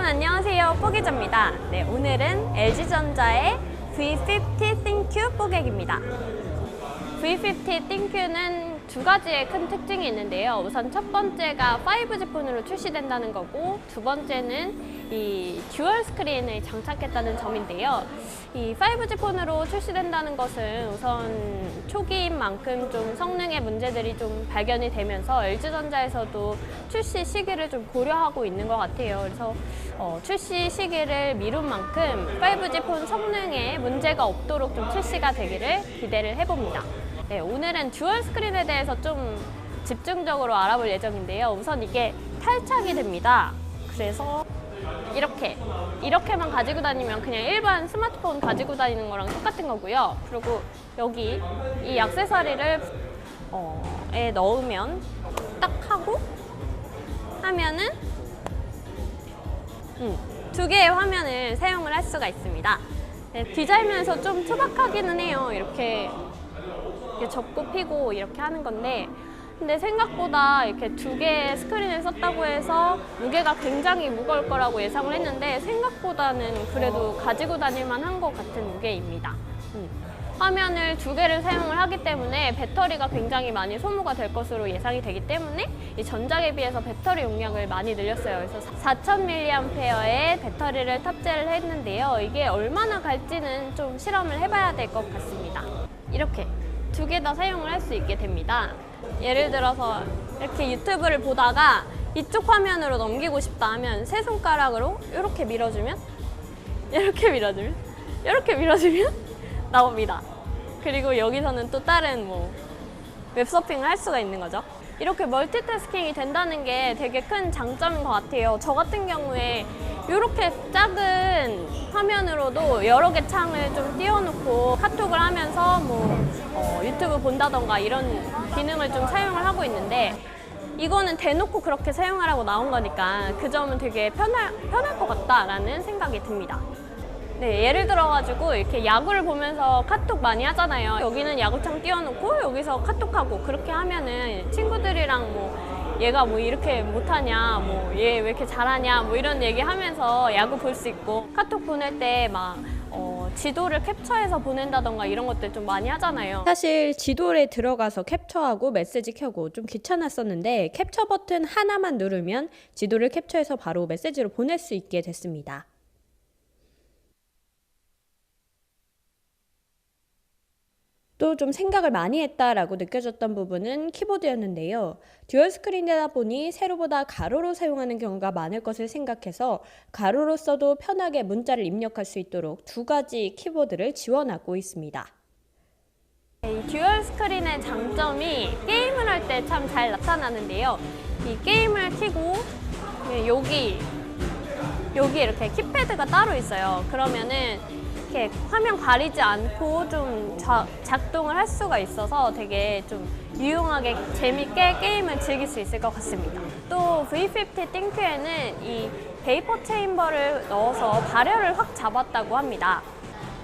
안녕하세요. 뽀기자입니다. 네, 오늘은 LG전자의 V50 ThinQ 뽀객입니다. V50 ThinQ는 두 가지의 큰 특징이 있는데요. 우선 첫 번째가 5G 폰으로 출시된다는 거고, 두 번째는 이 듀얼 스크린을 장착했다는 점인데요. 이 5G 폰으로 출시된다는 것은 우선 초기인 만큼 좀 성능의 문제들이 좀 발견이 되면서 LG전자에서도 출시 시기를 좀 고려하고 있는 것 같아요. 그래서 출시 시기를 미룬 만큼 5G 폰 성능에 문제가 없도록 좀 출시가 되기를 기대를 해봅니다. 네, 오늘은 듀얼 스크린에 대해서 좀 집중적으로 알아볼 예정인데요. 우선 이게 탈착이 됩니다. 그래서 이렇게만 가지고 다니면 그냥 일반 스마트폰 가지고 다니는 거랑 똑같은 거고요. 그리고 여기 이 액세서리를 에 넣으면 딱 하고 하면은 두 개의 화면을 사용을 할 수가 있습니다. 네, 디자인면에서 좀 투박하기는 해요. 이렇게 접고 피고 이렇게 하는 건데, 근데 생각보다 이렇게 두 개의 스크린을 썼다고 해서 무게가 굉장히 무거울 거라고 예상을 했는데 생각보다는 그래도 가지고 다닐만 한 것 같은 무게입니다. 화면을 두 개를 사용을 하기 때문에 배터리가 굉장히 많이 소모가 될 것으로 예상이 되기 때문에 이 전작에 비해서 배터리 용량을 많이 늘렸어요. 그래서 4000mAh의 배터리를 탑재를 했는데요. 이게 얼마나 갈지는 좀 실험을 해봐야 될 것 같습니다. 이렇게 두 개 다 사용을 할 수 있게 됩니다. 예를 들어서 이렇게 유튜브를 보다가 이쪽 화면으로 넘기고 싶다 하면 세 손가락으로 이렇게 밀어주면 나옵니다. 그리고 여기서는 또 다른 웹서핑을 할 수가 있는 거죠. 이렇게 멀티태스킹이 된다는 게 되게 큰 장점인 것 같아요. 저 같은 경우에 이렇게 작은 화면으로도 여러 개 창을 좀 띄워놓고 카톡을 하면서 유튜브 본다던가 이런 기능을 좀 사용을 하고 있는데, 이거는 대놓고 그렇게 사용하라고 나온 거니까 그 점은 되게 편할 것 같다라는 생각이 듭니다. 네, 예를 들어가지고 이렇게 야구를 보면서 카톡 많이 하잖아요. 여기는 야구창 띄워놓고 여기서 카톡하고, 그렇게 하면은 친구들이랑 얘가 이렇게 못하냐, 얘 왜 이렇게 잘하냐, 이런 얘기 하면서 야구 볼 수 있고, 카톡 보낼 때 지도를 캡처해서 보낸다던가 이런 것들 좀 많이 하잖아요. 사실 지도에 들어가서 캡처하고 메시지 켜고 좀 귀찮았었는데 캡처 버튼 하나만 누르면 지도를 캡처해서 바로 메시지로 보낼 수 있게 됐습니다. 또 좀 생각을 많이 했다라고 느껴졌던 부분은 키보드였는데요. 듀얼 스크린이다 보니 세로보다 가로로 사용하는 경우가 많을 것을 생각해서 가로로 써도 편하게 문자를 입력할 수 있도록 두 가지 키보드를 지원하고 있습니다. 이 듀얼 스크린의 장점이 게임을 할 때 참 잘 나타나는데요. 이 게임을 켜고 여기 이렇게 키패드가 따로 있어요. 그러면은 이렇게 화면 가리지 않고 좀 작동을 할 수가 있어서 되게 좀 유용하게 재밌게 게임을 즐길 수 있을 것 같습니다. 또 V50 ThinQ에는 이 베이퍼 체인버를 넣어서 발열을 확 잡았다고 합니다.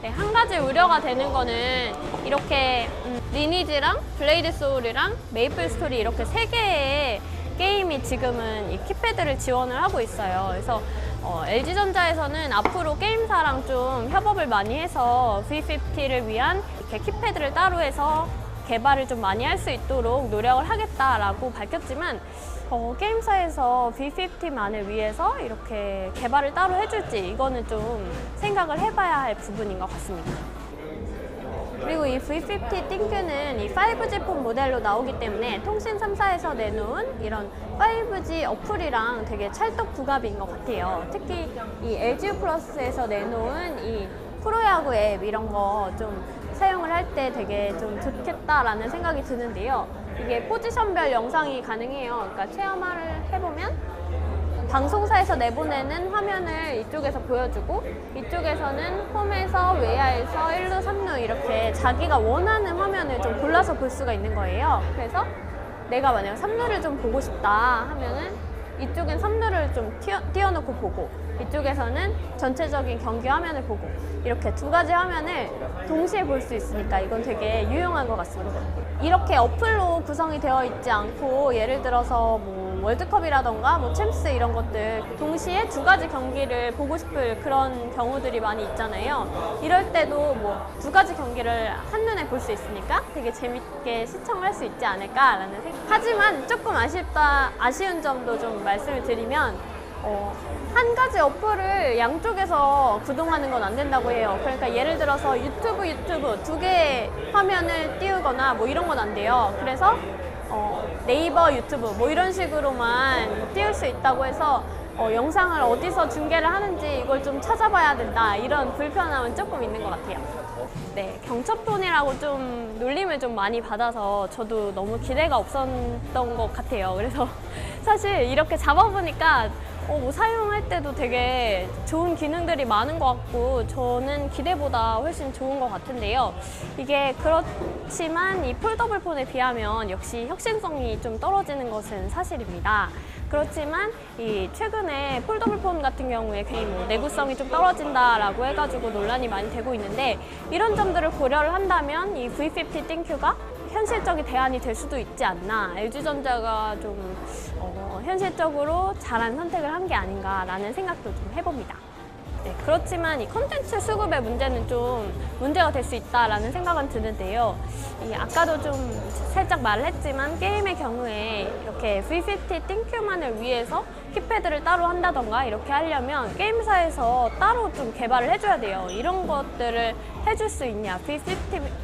네, 한 가지 우려가 되는 거는 이렇게 리니지랑 블레이드 소울이랑 메이플 스토리 이렇게 세 개의 게임이 지금은 이 키패드를 지원을 하고 있어요. 그래서 LG전자에서는 앞으로 게임사랑 좀 협업을 많이 해서 V50를 위한 이렇게 키패드를 따로 해서 개발을 좀 많이 할 수 있도록 노력을 하겠다라고 밝혔지만, 게임사에서 V50만을 위해서 이렇게 개발을 따로 해줄지 이거는 좀 생각을 해봐야 할 부분인 것 같습니다. 그리고 이 V50 ThinQ는 이 5G 폰 모델로 나오기 때문에 통신 3사에서 내놓은 이런 5G 어플이랑 되게 찰떡궁합인 것 같아요. 특히 이 LG 플러스에서 내놓은 이 프로야구 앱 이런 거 좀 사용을 할 때 되게 좀 좋겠다라는 생각이 드는데요. 이게 포지션별 영상이 가능해요. 그러니까 체험을 해보면 방송사에서 내보내는 화면을 이쪽에서 보여주고, 이쪽에서는 홈에서 외야에서 1루, 3루 이렇게 자기가 원하는 화면을 좀 골라서 볼 수가 있는 거예요. 그래서 내가 만약 3루를 좀 보고 싶다 하면은 이쪽엔 3루를 좀 띄워놓고 보고, 이쪽에서는 전체적인 경기 화면을 보고, 이렇게 두 가지 화면을 동시에 볼 수 있으니까 이건 되게 유용한 것 같습니다. 이렇게 어플로 구성이 되어 있지 않고, 예를 들어서 월드컵이라던가 뭐 챔스 이런 것들 동시에 두 가지 경기를 보고 싶을 그런 경우들이 많이 있잖아요. 이럴 때도 뭐 두 가지 경기를 한눈에 볼 수 있으니까 되게 재밌게 시청을 할 수 있지 않을까라는 생각. 하지만 조금 아쉬운 점도 좀 말씀을 드리면 한 가지 어플을 양쪽에서 구동하는 건 안 된다고 해요. 그러니까 예를 들어서 유튜브 두 개의 화면을 띄우거나 뭐 이런 건 안 돼요. 그래서 네이버 유튜브 뭐 이런 식으로만 띄울 수 있다고 해서 영상을 어디서 중계를 하는지 이걸 좀 찾아봐야 된다, 이런 불편함은 조금 있는 것 같아요. 네, 경첩폰이라고 좀 놀림을 좀 많이 받아서 저도 너무 기대가 없었던 것 같아요. 그래서 사실 이렇게 잡아보니까 뭐 사용할 때도 되게 좋은 기능들이 많은 것 같고 저는 기대보다 훨씬 좋은 것 같은데요. 이게 그렇지만 이 폴더블 폰에 비하면 역시 혁신성이 좀 떨어지는 것은 사실입니다. 그렇지만 이 최근에 폴더블 폰 같은 경우에 괜히 뭐 내구성이 좀 떨어진다라고 해가지고 논란이 많이 되고 있는데, 이런 점들을 고려를 한다면 이 V50 띵큐가 현실적인 대안이 될 수도 있지 않나, LG전자가 좀 현실적으로 잘한 선택을 한 게 아닌가라는 생각도 좀 해봅니다. 네, 그렇지만 이 콘텐츠 수급의 문제는 좀 문제가 될 수 있다라는 생각은 드는데요. 아까도 좀 살짝 말을 했지만 게임의 경우에 이렇게 V50 띵큐만을 위해서 키패드를 따로 한다던가 이렇게 하려면 게임사에서 따로 좀 개발을 해줘야 돼요. 이런 것들을 해줄 수 있냐, V50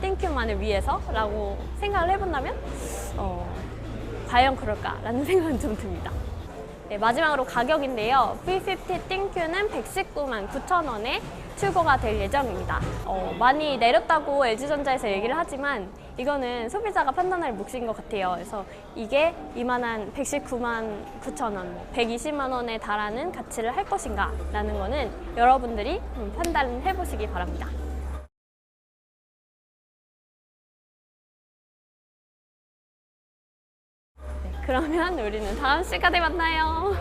띵큐만을 위해서? 라고 생각을 해본다면 과연 그럴까라는 생각은 좀 듭니다. 네, 마지막으로 가격인데요. V50 띵큐는 119만 9천 원에 출고가 될 예정입니다. 많이 내렸다고 LG전자에서 얘기를 하지만 이거는 소비자가 판단할 몫인 것 같아요. 그래서 이게 이만한 119만 9천 원, 120만 원에 달하는 가치를 할 것인가 라는 거는 여러분들이 판단해 보시기 바랍니다. 그러면 우리는 다음 시간에 만나요.